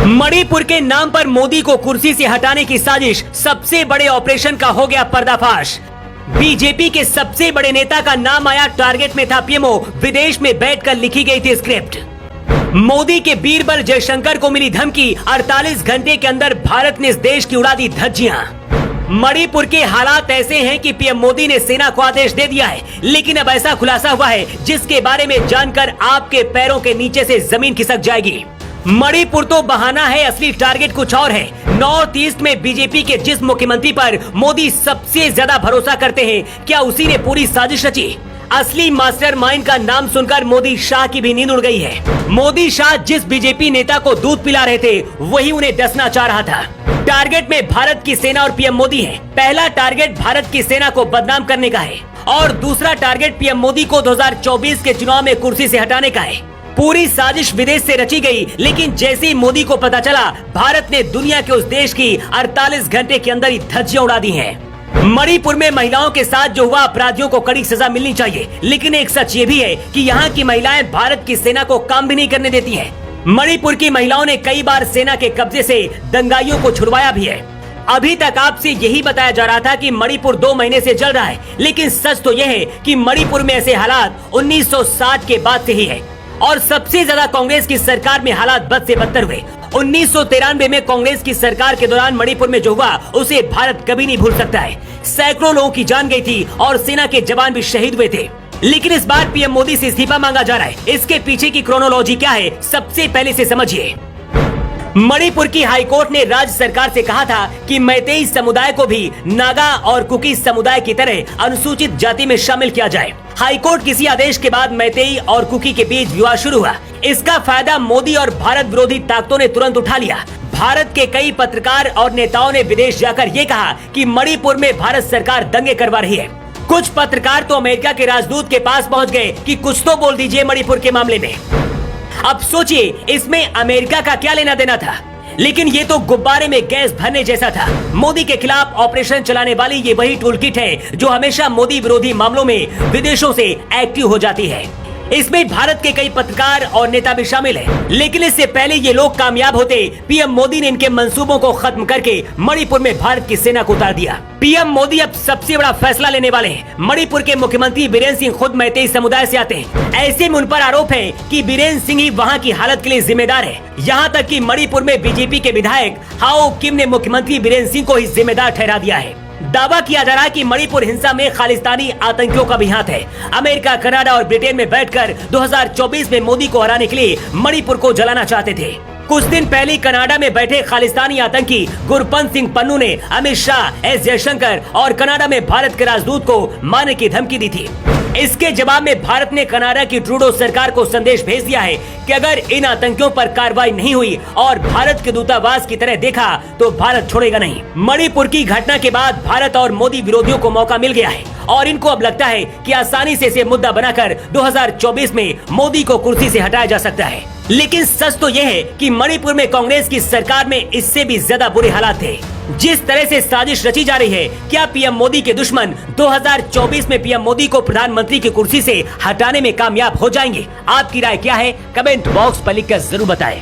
मणिपुर के नाम पर मोदी को कुर्सी से हटाने की साजिश, सबसे बड़े ऑपरेशन का हो गया पर्दाफाश। बीजेपी के सबसे बड़े नेता का नाम आया टारगेट में था पीएमओ, विदेश में बैठकर लिखी गई थी स्क्रिप्ट। मोदी के बीरबल जयशंकर को मिली धमकी, 48 घंटे के अंदर भारत ने इस देश की उड़ा दी धज्जियां। मणिपुर के हालात ऐसे हैं कि पीएम मोदी ने सेना को आदेश दे दिया है, लेकिन अब ऐसा खुलासा हुआ है जिसके बारे में जानकर आपके पैरों के नीचे से जमीन खिसक जाएगी। मणिपुर तो बहाना है, असली टारगेट कुछ और है। नॉर्थ ईस्ट में बीजेपी के जिस मुख्यमंत्री पर मोदी सबसे ज्यादा भरोसा करते हैं, क्या उसी ने पूरी साजिश रची? असली मास्टरमाइंड का नाम सुनकर मोदी शाह की भी नींद उड़ गई है। मोदी शाह जिस बीजेपी नेता को दूध पिला रहे थे, वही उन्हें डसना चाह रहा था। टारगेट में भारत की सेना और पीएम मोदी है। पहला टारगेट भारत की सेना को बदनाम करने का है और दूसरा टारगेट पीएम मोदी को 2024 के चुनाव में कुर्सी से हटाने का है। पूरी साजिश विदेश से रची गई, लेकिन जैसे ही मोदी को पता चला, भारत ने दुनिया के उस देश की 48 घंटे के अंदर ही धज्जियां उड़ा दी हैं। मणिपुर में महिलाओं के साथ जो हुआ, अपराधियों को कड़ी सजा मिलनी चाहिए, लेकिन एक सच ये भी है कि यहाँ की महिलाएं भारत की सेना को काम भी नहीं करने देती हैं। मणिपुर की महिलाओं ने कई बार सेना के कब्जे से दंगाइयों को छुड़वाया भी है। अभी तक आपसे यही बताया जा रहा था कि मणिपुर 2 महीने से चल रहा है, लेकिन सच तो यह है कि मणिपुर में ऐसे हालात 1960 के बाद से ही है और सबसे ज्यादा कांग्रेस की सरकार में हालात बद से बदतर हुए। 1993 में कांग्रेस की सरकार के दौरान मणिपुर में जो हुआ, उसे भारत कभी नहीं भूल सकता है। सैकड़ों लोगों की जान गई थी और सेना के जवान भी शहीद हुए थे। लेकिन इस बार पीएम मोदी से इस्तीफा मांगा जा रहा है। इसके पीछे की क्रोनोलॉजी क्या है, सबसे पहले से समझिए। मणिपुर की हाईकोर्ट ने राज्य सरकार से कहा था कि मैतेई समुदाय को भी नागा और कुकी समुदाय की तरह अनुसूचित जाति में शामिल किया जाए। हाईकोर्ट किसी आदेश के बाद मैतेई और कुकी के बीच विवाद शुरू हुआ। इसका फायदा मोदी और भारत विरोधी ताकतों ने तुरंत उठा लिया। भारत के कई पत्रकार और नेताओं ने विदेश जाकर ये कहा कि मणिपुर में भारत सरकार दंगे करवा रही है। कुछ पत्रकार तो अमेरिका के राजदूत के पास पहुंच गए कि कुछ तो बोल दीजिए मणिपुर के मामले में। अब सोचिए, इसमें अमेरिका का क्या लेना देना था? लेकिन ये तो गुब्बारे में गैस भरने जैसा था। मोदी के खिलाफ ऑपरेशन चलाने वाली ये वही टूल किट है जो हमेशा मोदी विरोधी मामलों में विदेशों से एक्टिव हो जाती है। इसमें भारत के कई पत्रकार और नेता भी शामिल हैं। लेकिन इससे पहले ये लोग कामयाब होते, पीएम मोदी ने इनके मंसूबों को खत्म करके मणिपुर में भारत की सेना को उतार दिया। पीएम मोदी अब सबसे बड़ा फैसला लेने वाले हैं। मणिपुर के मुख्यमंत्री बीरेन सिंह खुद मैतेई समुदाय से आते हैं। ऐसे में उन पर आरोप है कि बीरेन सिंह ही वहाँ की हालत के लिए जिम्मेदार है। यहाँ तक कि मणिपुर में बीजेपी के विधायक हाओ किम ने मुख्यमंत्री बीरेन सिंह को ही जिम्मेदार ठहरा दिया है। दावा किया जा रहा है कि मणिपुर हिंसा में खालिस्तानी आतंकियों का भी हाथ है। अमेरिका, कनाडा और ब्रिटेन में बैठकर 2024 में मोदी को हराने के लिए मणिपुर को जलाना चाहते थे। कुछ दिन पहले कनाडा में बैठे खालिस्तानी आतंकी गुरपंत सिंह पन्नू ने अमित शाह, एस जयशंकर और कनाडा में भारत के राजदूत को मारने की धमकी दी थी। इसके जवाब में भारत ने कनाडा की ट्रूडो सरकार को संदेश भेज दिया है कि अगर इन आतंकियों पर कार्रवाई नहीं हुई और भारत के दूतावास की तरह देखा तो भारत छोड़ेगा नहीं। मणिपुर की घटना के बाद भारत और मोदी विरोधियों को मौका मिल गया है और इनको अब लगता है कि आसानी से इसे मुद्दा बनाकर 2024 में मोदी को कुर्सी से हटाया जा सकता है। लेकिन सच तो यह है कि मणिपुर में कांग्रेस की सरकार में इससे भी ज्यादा बुरे हालात थे। जिस तरह से साजिश रची जा रही है, क्या पीएम मोदी के दुश्मन 2024 में पीएम मोदी को प्रधानमंत्री की कुर्सी से हटाने में कामयाब हो जाएंगे? आपकी राय क्या है? कमेंट बॉक्स पर लिखकर जरूर बताएं।